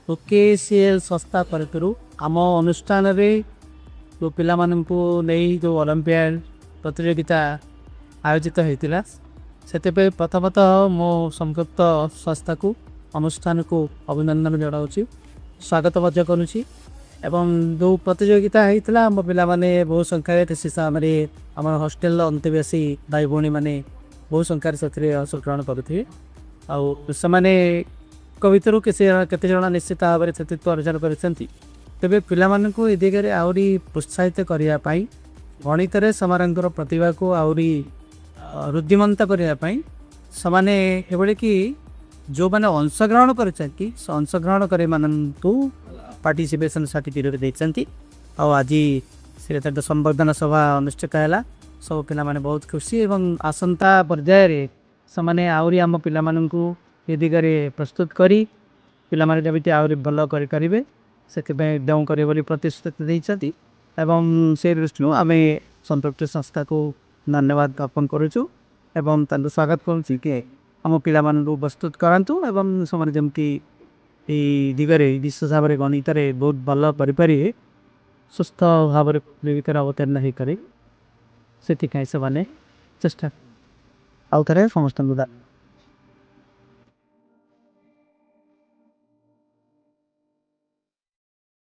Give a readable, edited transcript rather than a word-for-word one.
OKCL संस्था तरफ आम अनुष्ठान जो पिला नहीं जो ओलंपियाड प्रतियोगिता आयोजित होता से प्रथमतः मो संपृक्त संस्था को अनुष्ठान को अभिनंदन जनाऊँ स्वागत करुँची एवं जो प्रतियोगिता होता आम पिला बहु संख्यार से समय आम हस्टेल अंतवासी भाई भौणी मैंने बहु संख्यार से अंशग्रहण करुवे आने भितर केते जन निश्चित भाव में नेतृत्व अर्जन करते तेरे पिलाମାନଙ୍କୁ ए दिगरे आउरी प्रोत्साहित करने गणित सेमानଙ୍କର प्रतिभा को आउरी रुद्धिमंत करने समाने एभली कि जो मैंने अंशग्रहण कर अंशग्रहण करे मानू पार्टिसिपेशन सर्टिफिकेट देती आज से संवर्धना सभा अनुष्ठित है सब पिला माने बहुत खुशी एवं आसंता पर्यायर से आउरी आम पिलाମାନଙ୍କୁ ए दिगरे प्रस्तुत करी पिला माने जमिति आउरी भल करें से डेउ करे बोली प्रतिश्रुति देती एवं से दृष्टि आम संपृक्त संस्था को धन्यवाद ज्ञापन करुचु एवं स्वागत करुँच कि आम पिला प्रस्तुत करातु एवं से जमती दिगरे विशेष भाव में गणित बहुत भल करें सुस्थ भाव में प्रतियोगितार अवतीर्ण हो करें से चेष्टा आउ थे समस्त